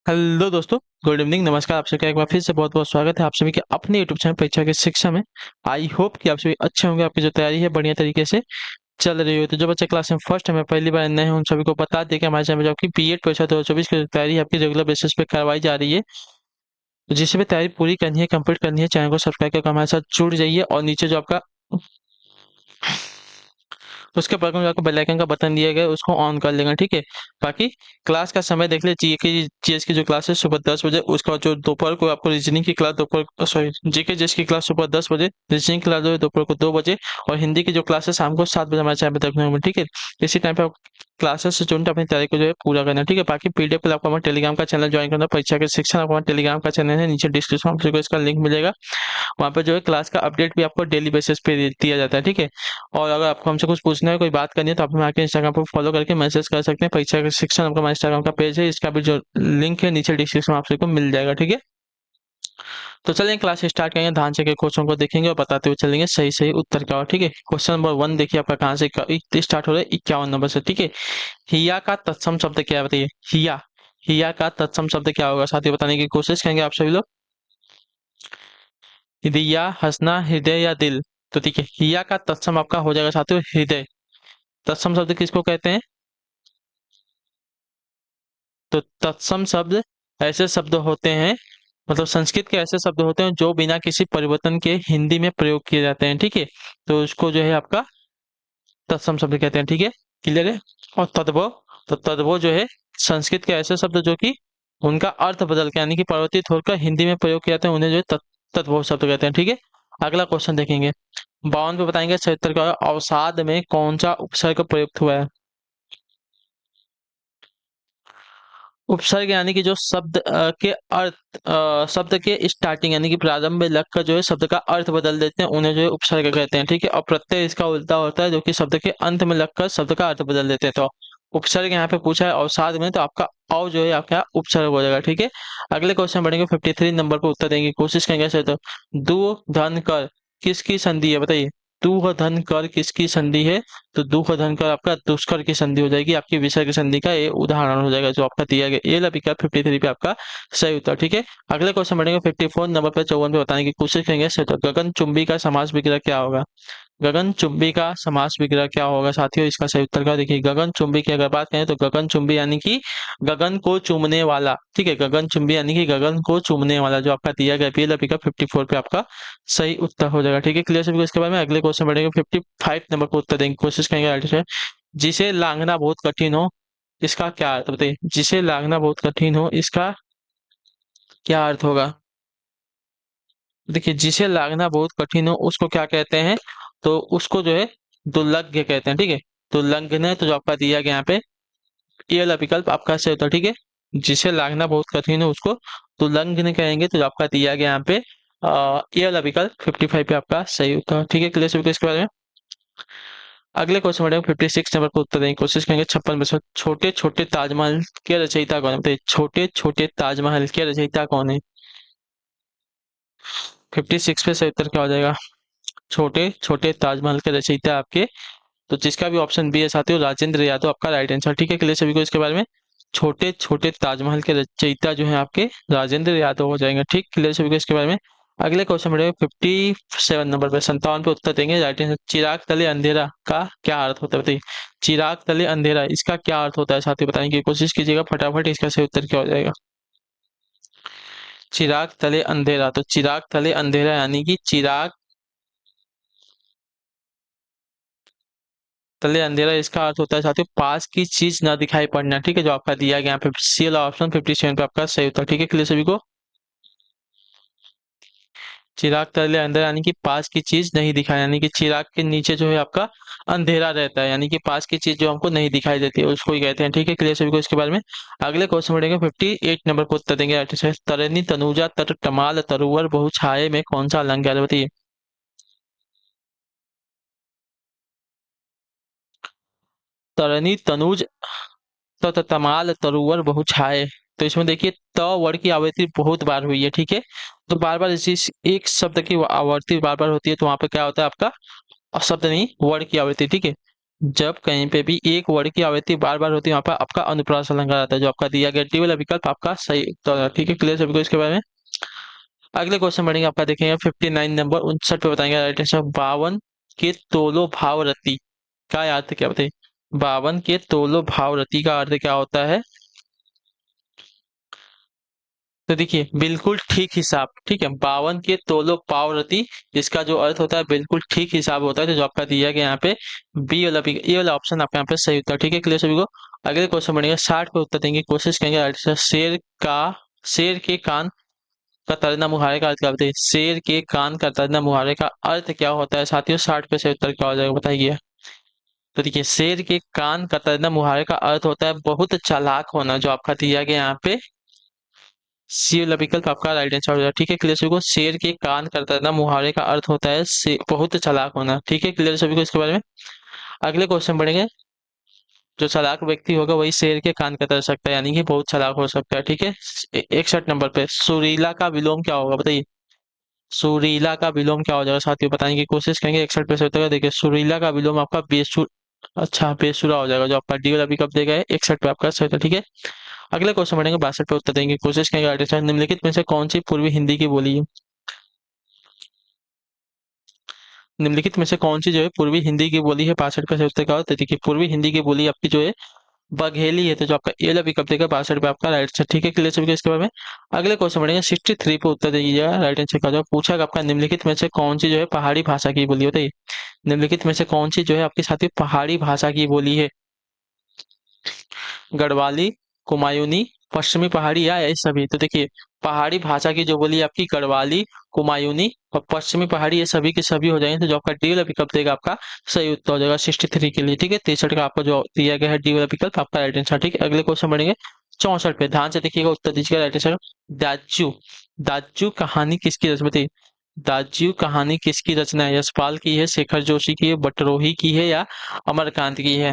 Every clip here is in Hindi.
हेलो दोस्तों, गुड इवनिंग, नमस्कार। आप सबका एक बार फिर से बहुत बहुत स्वागत है आप सभी के अपने यूट्यूब चैनल परीक्षा के शिक्षा में। आई होप कि आप सभी अच्छे होंगे, आपकी जो तैयारी है बढ़िया तरीके से चल रही हो। तो जो बच्चे क्लास में फर्स्ट है, मैं पहली बार नए हैं, उन सभी को बता दें कि हमारे चैनल में जो आपकी बीएड परीक्षा 2024 की जो तैयारी है आपकी रेगुलर बेसिस पे करवाई जा रही है। तो जिसे भी तैयारी पूरी करनी है, कंप्लीट करनी है, चैनल को सब्सक्राइब करके हमारे साथ जुड़ जाइए और नीचे जो आपका उसके बगल में आपको बेल आइकन का बटन दिया गया है, उसको ऑन कर लेना, ठीक है। बाकी क्लास का समय देख ले, जीएस की जो क्लास है सुबह 10 बजे, उसका जो दोपहर को आपको रीजनिंग की क्लास दोपहर सॉरी जीके जीएस की क्लास सुबह 10 बजे, रीजनिंग की क्लास जो है दोपहर को 2 बजे, और हिंदी की जो क्लास है शाम को 7 बजे हमारे चैनल पर देखने को मिले, ठीक है। इसी टाइम पे आप क्लासेस से चुनकर अपनी तैयारी को जो है पूरा करना है, ठीक है। बाकी पीडीएफ के लिए आपको हमारे टेलीग्राम का चैनल ज्वाइन करना है। परीक्षा के शिक्षण आपको हमारे टेलीग्राम का चैनल है, नीचे डिस्क्रिप्शन में आपको इसका लिंक मिलेगा। वहाँ पे जो है क्लास का अपडेट भी आपको डेली बेसिस पे दिया जाता है, ठीक है। और अगर आपको हमसे कुछ पूछना है, कोई बात करनी है, तो आप हमें आके इंस्टाग्राम पर फॉलो करके मैसेज कर सकते हैं। परीक्षा का शिक्षण आपका हमारे इंस्टाग्राम का पेज है, इसका भी जो लिंक है नीचे डिस्क्रिप्शन में आप सबको मिल जाएगा, ठीक है। तो चलिए क्लास स्टार्ट करेंगे, ध्यान से के क्वेश्चन को देखेंगे और बताते हुए चलेंगे सही सही उत्तर क्या हो, ठीक है। क्वेश्चन नंबर 1 देखिए आपका कहाँ से स्टार्ट हो रहा है, 51 नंबर से, ठीक है। हिया का तत्सम शब्द क्या है, बताइए। हिया, हिया का तत्सम शब्द क्या होगा, साथियों बताने की कोशिश करेंगे आप सभी लोग। हिया, हंसना, हृदय या दिल। तो ठीक है, हिया का तत्सम आपका हो जाएगा साथियों हृदय। तत्सम शब्द किसको कहते हैं? तो तत्सम शब्द ऐसे शब्द होते हैं, मतलब संस्कृत के ऐसे शब्द होते हैं जो बिना किसी परिवर्तन के हिंदी में प्रयोग किए जाते हैं, ठीक है। तो उसको जो है आपका तत्सम शब्द कहते हैं, ठीक है। क्लियर है। और तद्भव, तो तद्भव जो है संस्कृत के ऐसे शब्द जो कि उनका अर्थ बदल के यानी कि परिवर्तित होकर हिंदी में प्रयोग किए जाते हैं, उन्हें जो है तद्भव शब्द कहते हैं, ठीक है। अगला क्वेश्चन देखेंगे, 52 पे बताएंगे सही का अवसाद में कौन सा उपसर्ग प्रयुक्त हुआ है। उपसर्ग यानी कि जो शब्द के अर्थ शब्द के स्टार्टिंग यानी कि प्रारंभ में लगकर जो है शब्द का अर्थ बदल देते हैं, उन्हें जो है उपसर्ग कहते हैं, ठीक है। और प्रत्यय इसका उल्टा होता है, जो कि शब्द के अंत में लगकर शब्द का अर्थ बदल देते हैं। तो उपसर्ग यहाँ पे पूछा है अवसाद में, तो आपका औ जो है आपका उपसर्ग हो जाएगा, ठीक है। अगले क्वेश्चन बढ़ेंगे, 53 नंबर पर उत्तर देंगे कोशिश करेंगे ऐसे। तो दु धन कर किसकी संधि है, बताइए। दु धन कर किसकी संधि है? तो दुख धन कर आपका दुष्कर की संधि हो जाएगी, आपकी विसर्ग संधि का ये उदाहरण हो जाएगा जो आपका दिया गया। ये लपिका 53 पे आपका सही उत्तर, ठीक है। अगले क्वेश्चन बढ़ेंगे 54 नंबर पे, 54 पे बताने की कोशिश करेंगे। तो गगन चुंबी का समास विग्रह क्या होगा? गगन चुंबी का समास विग्रह क्या होगा साथियों? इसका सही उत्तर का देखिए, गगन चुंबी की अगर बात करें तो गगन चुंबी यानी कि गगन को चूमने वाला, ठीक है। गगन चुंबी यानी कि गगन को चूमने वाला जो आपका दिया गया पी लपिका 54 पे आपका सही उत्तर हो जाएगा, ठीक है। क्लियर सभी को इसके बारे में। अगले क्वेश्चन बढ़ेंगे 55 नंबर को उत्तर देंगे कोशिश करेंगे राइट से। जिसे लांघना बहुत कठिन हो, इसका क्या अर्थ बताइए। जिसे लांघना बहुत कठिन हो, इसका क्या अर्थ होगा? देखिए, जिसे लांघना बहुत कठिन हो उसको क्या कहते हैं? तो उसको जो है दुर्लभ्य कहते हैं, ठीक है। दुर्लंघन तो जो आपका दिया गया यहाँ पे ये वाला विकल्प आपका सही होता है, ठीक है। जिसे लांघना बहुत कठिन है उसको दुर्लंघन कहेंगे, तो जो आपका दिया गया यहाँ पे ये वाला विकल्प 55 पे आपका सही होता है, ठीक है। क्लियर सभी को इसके बारे में। अगले क्वेश्चन बढ़ेंगे 56 नंबर को उत्तर देने की कोशिश करेंगे 56 में से। छोटे छोटे ताजमहल के रचयिता कौन है, बताइए। छोटे छोटे ताजमहल के रचयिता कौन है? 56 पे सही उत्तर क्या हो जाएगा? छोटे छोटे ताजमहल के रचयिता आपके, तो जिसका भी ऑप्शन बी है साथियों, राजेंद्र यादव आपका राइट आंसर, ठीक है। क्लियर सभी को इसके बारे में। छोटे छोटे ताजमहल के रचयिता जो है आपके राजेंद्र यादव हो जाएंगे, ठीक। क्लियर सभी को इसके बारे में। अगले क्वेश्चन बढ़ेगा 57 नंबर पे, 57 पे उत्तर देंगे राइट आंसर। चिराग तले अंधेरा का क्या अर्थ होता है, बताइए। चिराग तले अंधेरा इसका क्या अर्थ होता है साथियों, बताने की कोशिश कीजिएगा फटाफट, इसका सही उत्तर क्या हो जाएगा? चिराग तले अंधेरा, तो चिराग तले अंधेरा यानी कि चिराग तले अंधेरा, इसका अर्थ होता है साथियों पास की चीज ना दिखाई पड़ना, ठीक है। जो आपका दिया गया यहाँ पे सी वाला ऑप्शन 57 पे आपका सही उत्तर, ठीक है। क्लियर सभी को। चिराग तले अंधेरा यानी कि पास की चीज नहीं दिखाई, यानी कि चिराग के नीचे जो है आपका अंधेरा रहता है, यानी कि पास की चीज जो हमको नहीं दिखाई देती है उसको ही कहते हैं, ठीक है। क्लियर सभी को इसके बारे में। अगले क्वेश्चन बढ़ेंगे 58 नंबर को उत्तर देंगे राइट से। तरनी तनुजा तर टमाल तरुवर बहु छाये में कौन सा अलंकार है, बताइए। तरनी तनुज तमाल तरुवर बहु छाये, तो इसमें देखिए त वर्ड की आवृत्ति बहुत बार हुई है, ठीक है। तो बार बार इसी एक शब्द की आवृत्ति बार बार होती है, तो वहां पे क्या होता है आपका शब्द नहीं वर्ड की आवृत्ति, ठीक है। जब कहीं पे भी एक वर्ड की आवृत्ति बार बार होती है वहां पर आपका अनुप्रास अलंकार आता है, जो आपका दिया गया डी वाला विकल्प आपका सही उत्तर है। ठीक है, क्लियर सभी को इसके बारे में। अगले क्वेश्चन बढ़ेंगे, आपका देखेंगे 59 नंबर 59 पे बताएंगे राइट आंसर। 52 के तोलो भाव रति का अर्थ क्या बताइए। 52 के तोलो भाव रति का अर्थ क्या होता है। तो देखिए बिल्कुल ठीक हिसाब, ठीक है। 52 के तोलो पावरती, इसका जो अर्थ होता है बिल्कुल ठीक हिसाब होता है, तो जो आपका दिया गया यहाँ पे बी वाला ये वाला ऑप्शन आपका यहाँ पे सही उत्तर। ठीक है, क्लियर सभी को। अगले क्वेश्चन बढ़ेंगे 60 पे उत्तर देंगे कोशिश करेंगे आंसर। शेर के कान का तड़ना मुहावरे का अर्थ क्या बताइए। शेर के कान का तड़ना मुहावरे का अर्थ क्या होता है साथियों। 60 पे से उत्तर क्या हो जाएगा बताइए। तो देखिए शेर के कान का तड़ना मुहावरे का अर्थ होता है बहुत चालाक होना, जो आपका दिया गया यहाँ पे सी वाला विकल्प आपका राइट आंसर हो जाएगा। ठीक है, क्लियर सभी को। शेर के कान करतरना मुहावरे का अर्थ होता है बहुत चालाक होना। ठीक है, क्लियर सभी को इसके बारे में। अगले क्वेश्चन बढ़ेंगे। जो चालाक व्यक्ति होगा वही शेर के कान कतर सकता है, यानी कि बहुत चालाक हो सकता है। ठीक है, 61 नंबर पे सुरीला का विलोम क्या होगा बताइए। सुरीला का विलोम क्या हो जाएगा साथियों, बताने की कोशिश करेंगे। 61 पे से होता है, देखिए सुरीला का विलोम आपका बेसुर, अच्छा बेसुरा हो जाएगा, जो आपका डी वाला विकल्प देगा 61 पे आपका सही था। ठीक है, अगले क्वेश्चन बढ़ेंगे 62 पे उत्तर देंगे कोशिश करेंगे आर्टिस्ट। निम्नलिखित में से कौन सी पूर्वी हिंदी की बोली है। निम्नलिखित में से कौन सी जो है पूर्वी हिंदी की बोली है। 62 पे से उत्तर का होता है, देखिए पूर्वी हिंदी की बोली आपकी जो है बघेली है, तो जो आपका ए वाला विकल्प देगा 62 पे आपका राइट आंसर। ठीक है, क्लियर सभी को इसके बारे में। अगले क्वेश्चन बढ़ेंगे 63 पे उत्तर दीजिएगा राइट आंसर का। जो पूछा आपका निम्नलिखित में से कौन सी जो है पहाड़ी भाषा की बोली होती है। निम्नलिखित में से कौन सी जो है आपके साथी पहाड़ी भाषा की बोली है। गढ़वाली, कुमायूनी, पश्चिमी पहाड़ी या ये सभी। तो देखिए पहाड़ी भाषा की जो बोली आपकी गढ़वाली, कुमायूनी और पश्चिमी पहाड़ी, ये सभी के सभी हो जाएंगे, तो जो आपका डी वाला विकल्प देगा आपका सही उत्तर हो जाएगा 63 के लिए। ठीक है, 63 का आपका जो दिया गया है डी वाला विकल्प आपका राइट आंसर। ठीक है, अगले क्वेश्चन बढ़ेंगे 64 पे, ध्यान से देखिएगा उत्तर दीजिएगा राइट आंसर। दाजू, दाजू कहानी किसकी रचना थी। दाजू कहानी किसकी रचना है। यशपाल की है, शेखर जोशी की है, बटरोही की है या अमरकांत की है।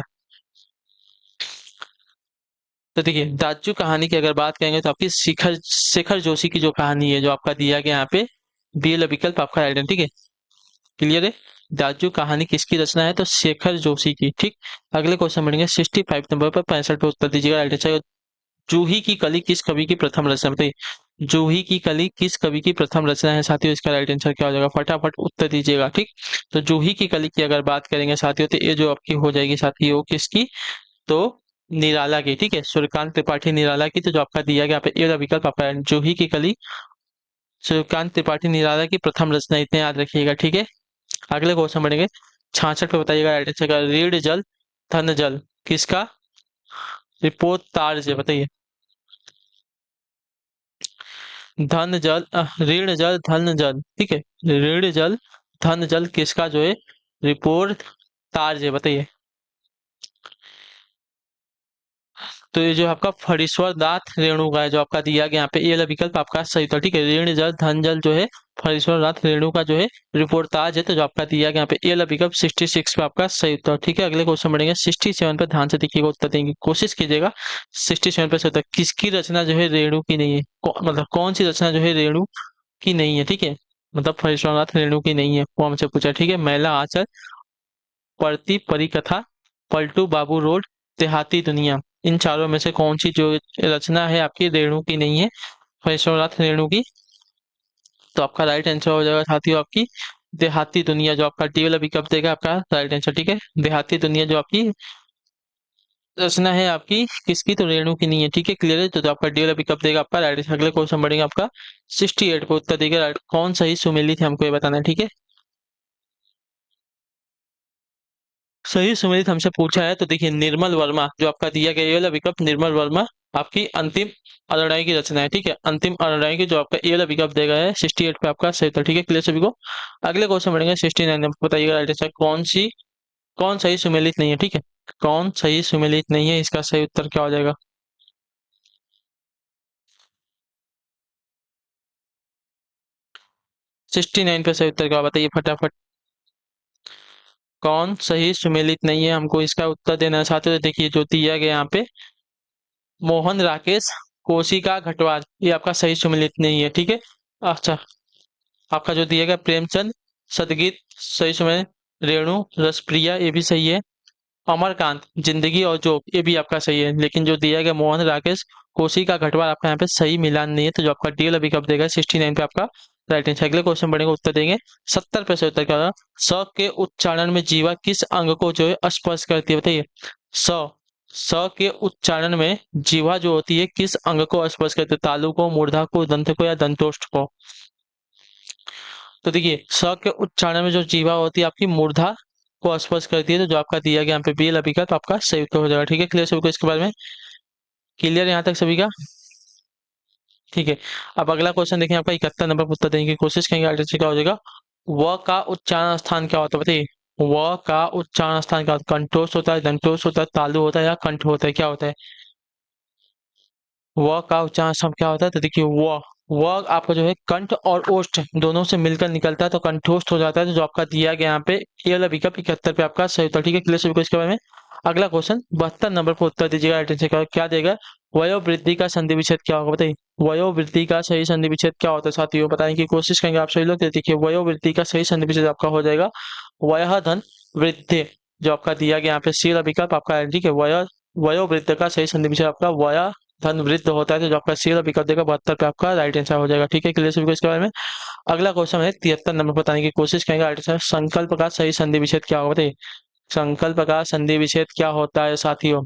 तो देखिए दाजू कहानी की अगर बात करेंगे तो आपकी शेखर शेखर जोशी की जो कहानी है, जो आपका दिया गया यहाँ पे बी वाला विकल्प आपका राइट है। ठीक है, क्लियर है। दाजू कहानी किसकी रचना है, तो शेखर जोशी की। ठीक, अगले क्वेश्चन बढ़ेंगे 65 नंबर पर 65 पे उत्तर दीजिएगा राइट आंसर। जूही की कली किस कवि की प्रथम रचना बताइए। जूही की कली किस कवि की प्रथम रचना है साथियों, इसका राइट आंसर क्या हो जाएगा, फटाफट उत्तर दीजिएगा। ठीक, तो जूही की कली की अगर बात करेंगे साथियों तो ये जो आपकी हो जाएगी साथियों किसकी, तो निराला की। ठीक है, सूर्यकांत त्रिपाठी निराला की, तो जो आपका दिया गया ये वाला विकल्प आपका है, जूही की कली सूर्यकांत त्रिपाठी निराला की प्रथम रचना, इतने याद रखिएगा। ठीक है, अगले क्वेश्चन बढ़ेंगे 66 पे बताइएगा राइट आंसर का। ऋण जल धन जल किसका रिपोर्ट तार है बताइए। धन जल ऋण जल धन जल, ठीक है, ऋण जल धन जल किसका जो है रिपोर्ट तार है बताइए। तो ये जो आपका फरीश्वर नाथ रेणु का है, जो आपका दिया गया यहाँ पे ये वाला विकल्प आपका सही था। ठीक है, ऋण जल धन जल जो है फरीश्वर नाथ रेणु का जो है रिपोर्टाज है, तो जो आपका दिया गया यहाँ पे ये वाला विकल्प 66 पे आपका सही उत्तर। ठीक है, अगले क्वेश्चन बढ़ेंगे 67 पे, ध्यान से देखिएगा उत्तर देंगे की कोशिश कीजिएगा। 67 पे से उत्तर किसकी रचना जो है रेणु की नहीं है, मतलब कौन सी रचना जो है रेणु की नहीं है। ठीक है, मतलब फरीश्वर नाथ रेणु की नहीं है, वो हमसे पूछा। ठीक है, महिला आंचल, पड़ती परिकथा, पलटू बाबू रोड, देहाती दुनिया, इन चारों में से कौन सी जो रचना है आपकी रेणु की नहीं है, फरीश्वरनाथ रेणु की। तो आपका राइट आंसर हो जाएगा साथियों आपकी देहाती दुनिया, जो आपका डी वाला विकल्प देगा आपका राइट आंसर। ठीक है, देहाती दुनिया जो आपकी रचना है आपकी किसकी, तो रेणु की नहीं है। ठीक है, क्लियर है, तो आपका डी वाला विकल्प देगा आपका राइट आंसर। अगले क्वेश्चन बढ़ेंगे आपका 68 को उत्तर देगा राइट, कौन सही सुमेलित है हमको ये बताना है। ठीक है, सही सुमेलित हमसे पूछा है, तो देखिए निर्मल वर्मा, जो आपका दिया गया ये वाला विकल्प निर्मल वर्मा आपकी अंतिम अनुयायी की रचना है। ठीक है, अंतिम अनुयायी की जो आपका ये वाला विकल्प देगा है 68 पे आपका सही उत्तर। ठीक है, क्लियर सभी को। अगले क्वेश्चन बढ़ेंगे 69 बताइएगा राइट आंसर कौन सही सुमेलित नहीं है। ठीक है, कौन सही सुमेलित नहीं है, इसका सही उत्तर क्या हो जाएगा। 69 पे सही उत्तर क्या बताइए फटाफट। कौन सही सुमेलित नहीं है, हमको इसका उत्तर देना चाहते हो तो देखिए जो दिया गया यहाँ पे मोहन राकेश कोशिका घटवार, ये आपका सही सुमेलित नहीं है। ठीक है, अच्छा आपका जो दिया गया प्रेमचंद सदगीत सही सुमेलित, रेणु रसप्रिया ये भी सही है। अमरकांत, जिंदगी और जोक, ये भी आपका सही है, लेकिन जो दिया गया मोहन राकेश कोशी का घटवार आपका यहाँ पे सही मिलान नहीं है, तो जो आपका डीएल अभी कब देगा 69 पे आपका राइट आंसर। अगले क्वेश्चन बढ़ेगा, उत्तर देंगे 70 पे से उत्तर क्या होगा। स के उच्चारण में जीवा किस अंग को जो है स्पर्श करती है, बताइए। स स के उच्चारण में जीवा जो होती है किस अंग को स्पर्श करती है, तालु को, मूर्धा को, दंत को या दंतोष्ठ को। तो देखिए स के उच्चारण में जो जीवा होती है आपकी मूर्धा को स्पर्श करती है, तो जो आपका दिया गया यहाँ पे बी अभी का, तो आपका सही उत्तर हो जाएगा। ठीक है, क्लियर सभी को इसके बारे में, क्लियर यहाँ तक सभी का। ठीक है, अब अगला क्वेश्चन देखें, आपका 71 नंबर पर उत्तर देने की कोशिश करेंगे। आगे क्या हो जाएगा, व का उच्चारण स्थान क्या होता है, बताइए। व का उच्चारण स्थान क्या होता है, कंठोष होता है, दंतोष होता है, तालु होता है या कंठ होता है, क्या होता है। व का उच्चारण स्थान क्या होता है, तो देखिए व आपका जो है कंठ और ओष्ठ दोनों से मिलकर निकलता है, तो कंठोष्ठ हो जाता है, तो जो आपका दिया गया यहाँ पे ए वाला विकल्प 71 पे आपका सही उत्तर। ठीक है, क्लियर सभी को इसके बारे में। अगला क्वेश्चन 72 नंबर पर उत्तर दीजिएगा। अटेंशन क्या देगा, वयोवृद्धि का संधि विच्छेद क्या होगा, बताइए। वयोवृद्धि का सही संधि विच्छेद क्या होता है साथियों, बताने की कोशिश करेंगे आप सभी लोग। तो देखिए वयोवृद्धि का सही संधि विच्छेद आपका हो जाएगा वय धन वृद्धि, जो आपका दिया गया यहाँ पे सी वाला विकल्प आपका है। ठीक है, वयोवृद्ध का सही संधि विच्छेद आपका वय धन वृद्ध होता है, तो जो आपका सी वाला विकल्प देगा 72 पे आपका राइट आंसर हो जाएगा। ठीक है, क्लियर सभी को इसके बारे में। अगला क्वेश्चन है 73 नंबर बताने की कोशिश करेंगे। राइट आंसर संकल्प का सही संधि विच्छेद क्या होगा, बताइए। संकल्प का संधि विच्छेद क्या होता है साथियों,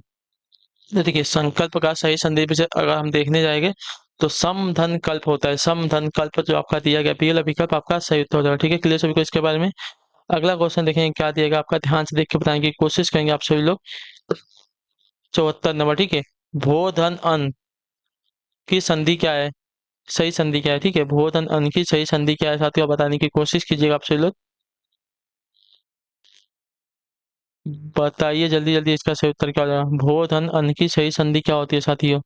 तो देखिए संकल्प का सही संधि विच्छेद अगर हम देखने जाएंगे तो सम धन कल्प होता है। सम धन कल्प जो आपका दिया गया पीएल विकल्प आपका सही उत्तर हो जाएगा। ठीक है, क्लियर सभी को इसके बारे में। अगला क्वेश्चन देखेंगे क्या दिएगा आपका, ध्यान से देख के बताने की कोशिश करेंगे आप सभी लोग। 74 नंबर, ठीक है, भो धन अन की संधि क्या है, सही संधि क्या है। ठीक है, भो धन अन की सही संधि क्या है साथियों, बताने की कोशिश कीजिएगा आप सभी लोग। बताइए जल्दी जल्दी, इसका सही उत्तर क्या हो जाएगा। भो धन अन की सही संधि क्या होती है साथियों।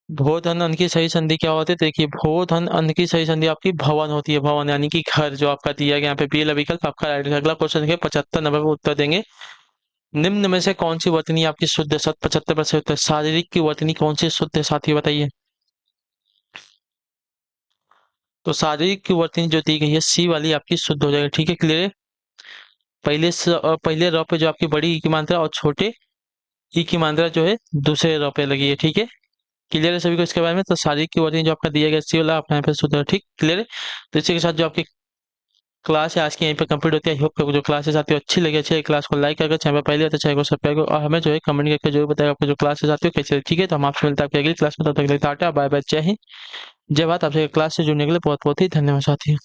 भो धन अन की सही संधि क्या होती है, देखिए भो धन अन की सही संधि आपकी भवन होती है, भवन यानी कि घर, जो आपका दिया गया यहाँ पे पीला विकल्प आपका राइट है। अगला क्वेश्चन देखिए 75 नंबर पर उत्तर देंगे। निम्न में से कौन सी वर्तनी आपकी शुद्ध है, 75 से उत्तर शारीरिक की वर्तनी कौन सी शुद्ध है साथी बताइए। तो शारीरिक की वर्तनी जो दी गई है सी वाली आपकी शुद्ध हो जाएगी। ठीक है, क्लियर है। पहले रॉ पे जो आपकी बड़ी ई की मात्रा और छोटे ई की मात्रा जो है दूसरे रॉ पे लगी है। ठीक है, क्लियर है सभी को इसके बारे में। तो शारीरिक की वर्तनी जो आपका दिया गया सी वाला अपने यहाँ पे शुद्ध है। ठीक, क्लियर है। तो इसी के साथ जो आपकी क्लास है आज की यहीं पे कंप्लीट होती है। आई होप जो क्लासेस आती है अच्छी लगी, अच्छी क्लास को लाइक करके चैनल पर पहले तो चैनल को सब्सक्राइब करो और हमें जो है कमेंट करके जरूर बताएगा आपको जो क्लासेस आती है कैसे। ठीक है, तो हम आपसे मिलते हैं आपकी अगली क्लास में, तब तक के लिए टाटा बाय बाय, जय हिंद, जय भारत। आपसे क्लास से जुड़ने के लिए बहुत बहुत ही धन्यवाद साथी।